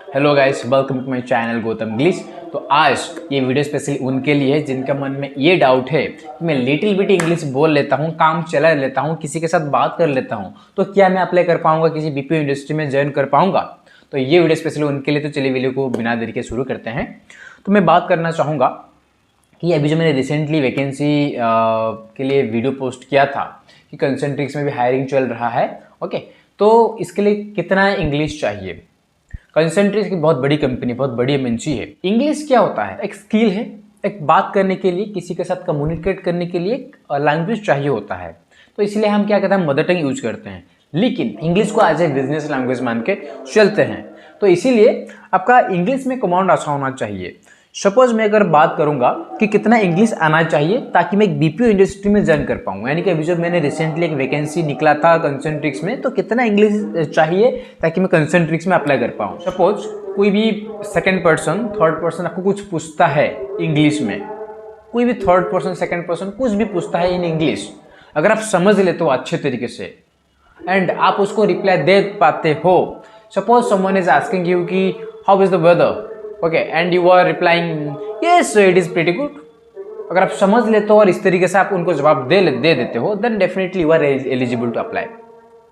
Hello guys, welcome to my channel Gautam English. तो आज ये वीडियो स्पेशली उनके लिए है जिनका मन में ये डाउट है कि मैं लिटिल बिट इंग्लिश बोल लेता हूँ, काम चला लेता हूँ, किसी के साथ बात कर लेता हूँ, तो क्या मैं अप्लाई कर पाऊंगा, किसी बीपीओ इंडस्ट्री में ज्वाइन कर पाऊंगा। तो ये वीडियो स्पेशली उनके लिए। तो चलिए वीडियो को बिना देरी के शुरू करते हैं। तो मैं बात करना चाहूँगा कि अभी जो मैंने रिसेंटली वैकेंसी के लिए वीडियो पोस्ट किया था कि कंसंट्रिक्स में भी हायरिंग चल रहा है। ओके, तो इसके लिए कितना इंग्लिश चाहिए। कंसंट्रिक्स की बहुत बड़ी कंपनी, बहुत बड़ी एमएनसी है। इंग्लिश क्या होता है? एक स्किल है, एक बात करने के लिए, किसी के साथ कम्युनिकेट करने के लिए एक लैंग्वेज चाहिए होता है। तो इसलिए हम क्या कहते हैं, मदर टंग यूज करते हैं, लेकिन इंग्लिश को एज ए बिजनेस लैंग्वेज मान के चलते हैं। तो इसीलिए आपका इंग्लिश में कमांड अच्छा होना चाहिए। सपोज मैं अगर बात करूंगा कि कितना इंग्लिश आना चाहिए ताकि मैं एक बीपीओ इंडस्ट्री में ज्वाइन कर पाऊँ, यानी कि अभी जो मैंने रिसेंटली एक वैकेंसी निकला था कंसंट्रिक्स में, तो कितना इंग्लिश चाहिए ताकि मैं कंसंट्रिक्स में अप्लाई कर पाऊँ। सपोज कोई भी सेकंड पर्सन, थर्ड पर्सन आपको कुछ पूछता है इंग्लिश में, कोई भी थर्ड पर्सन, सेकंड पर्सन कुछ भी पूछता है इन इंग्लिश, अगर आप समझ लेते हो अच्छे तरीके से एंड आप उसको रिप्लाई दे पाते हो। Suppose someone is asking you कि how is the weather, okay, and you are replying yes it is pretty good. अगर आप समझ लेते हो और इस तरीके से आप उनको जवाब दे देते हो, then definitely you are eligible to apply.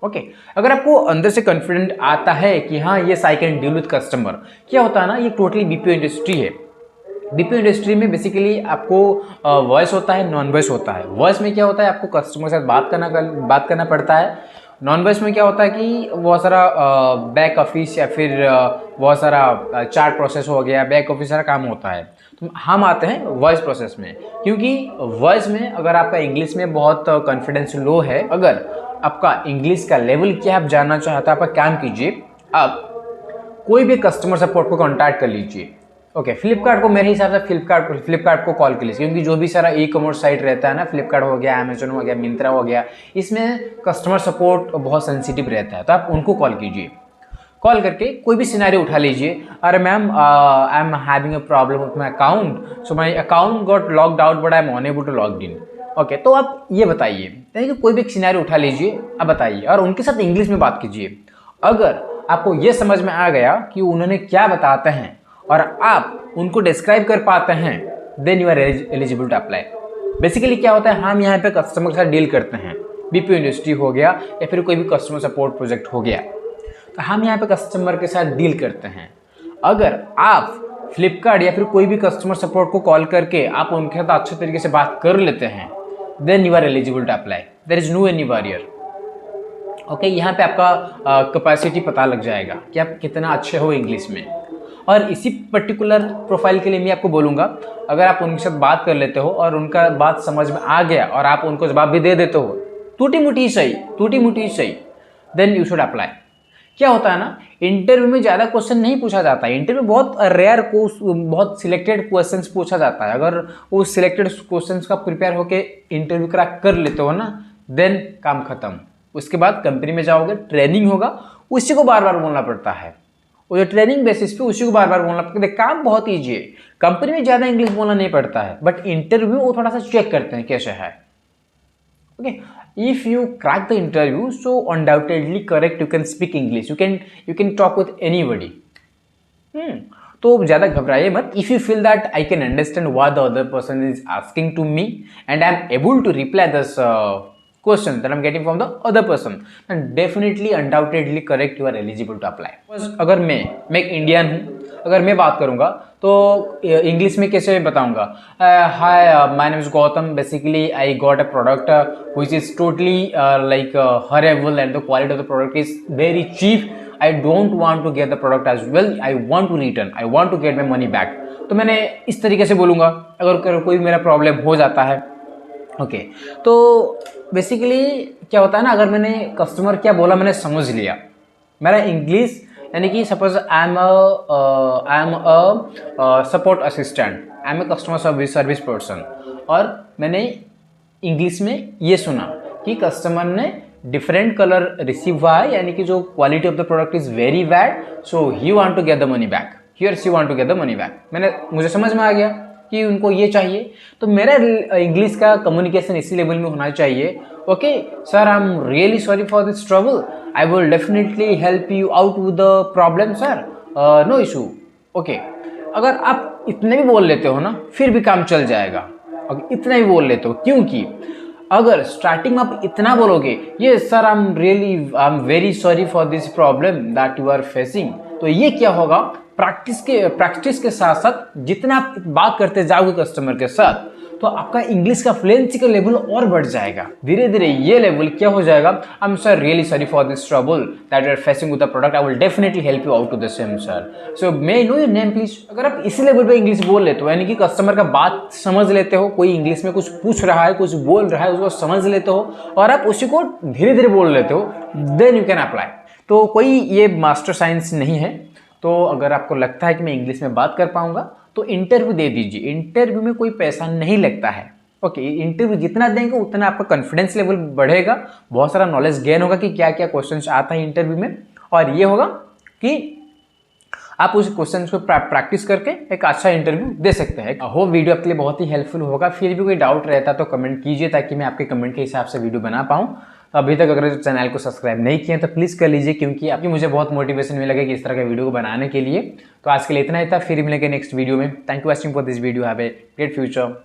Okay, अगर आपको अंदर से कॉन्फिडेंट आता है कि हाँ yes I can deal with customer. क्या होता है ना, ये टोटली बीपीओ इंडस्ट्री है। बीपीओ इंडस्ट्री में बेसिकली आपको वॉइस होता है, नॉन वॉइस होता है। वॉइस में क्या होता है, आपको कस्टमर के साथ बात करना पड़ता है। नॉन वॉइस में क्या होता है कि बहुत सारा बैक ऑफिस या फिर बहुत सारा चार्ट प्रोसेस हो गया, बैक ऑफिस सारा काम होता है। तो हम आते हैं वॉइस प्रोसेस में, क्योंकि वॉइस में अगर आपका इंग्लिश में बहुत कॉन्फिडेंस लो है, अगर आपका इंग्लिश का लेवल क्या आप जानना चाहते हैं, आप काम कीजिए, आप कोई भी कस्टमर सपोर्ट को कॉन्टैक्ट कर लीजिए। ओके, फ्लिपकार्ट को, मेरे हिसाब से फ्लिपकार्ट को कॉल कर लीजिए, क्योंकि जो भी सारा ई कॉमर्स साइट रहता है ना, फ्लिपकार्ट हो गया, अमेजन हो गया, मिंत्रा हो गया, इसमें कस्टमर सपोर्ट बहुत सेंसिटिव रहता है। तो आप उनको कॉल कीजिए। कॉल करके कोई भी सिनेरियो उठा लीजिए। अरे ma'am, I am having a problem with my account, so my account got locked out but I am unable to log in. Okay, तो आप ये बताइए, यानी कि कोई भी एक सिनेरियो उठा लीजिए, आप बताइए और उनके साथ इंग्लिश में बात कीजिए। अगर आपको ये समझ में आ गया कि उन्होंने क्या बताते हैं और आप उनको डिस्क्राइब कर पाते हैं, then you are eligible to apply. Basically क्या होता है, हम यहाँ पे कस्टमर के साथ डील करते हैं, बीपीओ इंडस्ट्री हो गया या फिर कोई भी कस्टमर सपोर्ट प्रोजेक्ट हो गया, तो हम यहाँ पे कस्टमर के साथ डील करते हैं। अगर आप फ्लिपकार्ट या फिर कोई भी कस्टमर सपोर्ट को कॉल करके आप उनके साथ अच्छे तरीके से बात कर लेते हैं, then you are eligible to apply. There is no any barrier. Okay, यहाँ पे आपका कैपेसिटी पता लग जाएगा कि आप कितना अच्छे हो इंग्लिश में। और इसी पर्टिकुलर प्रोफाइल के लिए मैं आपको बोलूँगा, अगर आप उनके साथ बात कर लेते हो और उनका बात समझ में आ गया और आप उनको जवाब भी दे देते हो, टूटी मुटी सही, देन यू शुड अप्लाई। क्या होता है ना, इंटरव्यू में ज़्यादा क्वेश्चन नहीं पूछा जाता है। इंटरव्यू में बहुत रेयर बहुत सिलेक्टेड क्वेश्चंस पूछा जाता है। अगर वो सिलेक्टेड क्वेश्चंस का प्रिपेयर होके इंटरव्यू क्रैक कर लेते हो ना, देन काम खत्म। उसके बाद कंपनी में जाओगे, ट्रेनिंग होगा, उसी को बार बार बोलना पड़ता है। और ट्रेनिंग बेसिस पे उसी को बार बार बोलना पड़ता है। काम बहुत ईजी है, कंपनी में ज़्यादा इंग्लिश बोलना नहीं पड़ता है, बट इंटरव्यू वो थोड़ा सा चेक करते हैं कैसे है। Okay, if you crack the interview, so undoubtedly correct, you can speak English, you can talk with anybody. तो ज़्यादा घबराइए मत। If you feel that I can understand what the other person is asking to me and I am able to reply this question that I'm getting from the other person, then definitely undoubtedly correct, you are eligible to apply. अगर मैं एक Indian हूँ, अगर मैं बात करूँगा तो English में कैसे बताऊँगा, hi my name is Gautam, basically I got a product which is totally like horrible and the quality of the product is very cheap, I don't want to get the product as well, I want to return, I want to get my money back. तो मैंने इस तरीके से बोलूँगा अगर कोई मेरा problem हो जाता है। ओके, तो बेसिकली क्या होता है ना, अगर मैंने कस्टमर क्या बोला मैंने समझ लिया, मेरा इंग्लिश, यानी कि suppose I am a support assistant, I am a customer service person, और मैंने इंग्लिश में ये सुना कि कस्टमर ने डिफरेंट कलर रिसीव हुआ है, यानी कि जो quality of the product is very bad, so he want to get the money back, he और she want to get the money back. मुझे समझ में आ गया कि उनको ये चाहिए। तो मेरा इंग्लिश का कम्युनिकेशन इसी लेवल में होना चाहिए okay sir, I am really sorry for this trouble, I will definitely help you out with the problem sir, no issue. Okay, अगर आप इतने भी बोल लेते हो ना, फिर भी काम चल जाएगा। अगर इतना ही बोल लेते हो, क्योंकि अगर स्टार्टिंग में आप इतना बोलोगे, ये sir I am very sorry for this problem that you are facing, तो ये क्या होगा, प्रैक्टिस के साथ साथ जितना आप बात करते जाओगे कस्टमर के साथ, तो आपका इंग्लिश का फ्लुएंसी का लेवल और बढ़ जाएगा। धीरे धीरे ये लेवल क्या हो जाएगा, I am sir really sorry for this trouble that you are facing with the product, I will definitely help you out to the same sir, so may I know your name please. अगर आप इसी level पे English बोल लेते हो, यानी कि customer का बात समझ लेते हो, कोई इंग्लिश में कुछ पूछ रहा है, कुछ बोल रहा है, उसको समझ लेते हो और आप उसी को धीरे धीरे बोल लेते हो, देन यू कैन अप्लाई। तो कोई ये मास्टर साइंस नहीं है। तो अगर आपको लगता है कि मैं इंग्लिश में बात कर पाऊंगा तो इंटरव्यू दे दीजिए। इंटरव्यू में कोई पैसा नहीं लगता है। ओके, इंटरव्यू जितना देंगे उतना आपका कॉन्फिडेंस लेवल बढ़ेगा, बहुत सारा नॉलेज गेन होगा कि क्या क्या क्वेश्चंस आता है इंटरव्यू में, और ये होगा कि आप उस क्वेश्चन को प्रैक्टिस करके एक अच्छा इंटरव्यू दे सकते हैं। होप वीडियो आपके लिए बहुत ही हेल्पफुल होगा। फिर भी कोई डाउट रहता तो कमेंट कीजिए, ताकि मैं आपके कमेंट के हिसाब से वीडियो बना पाऊँ। तो अभी तक अगर चैनल को सब्सक्राइब नहीं किए तो प्लीज़ कर लीजिए, क्योंकि आपकी मुझे बहुत मोटिवेशन मिलेगा कि इस तरह के वीडियो को बनाने के लिए। तो आज के लिए इतना ही था, फिर मिलेंगे नेक्स्ट वीडियो में। Thank you watching for this video, have a great future.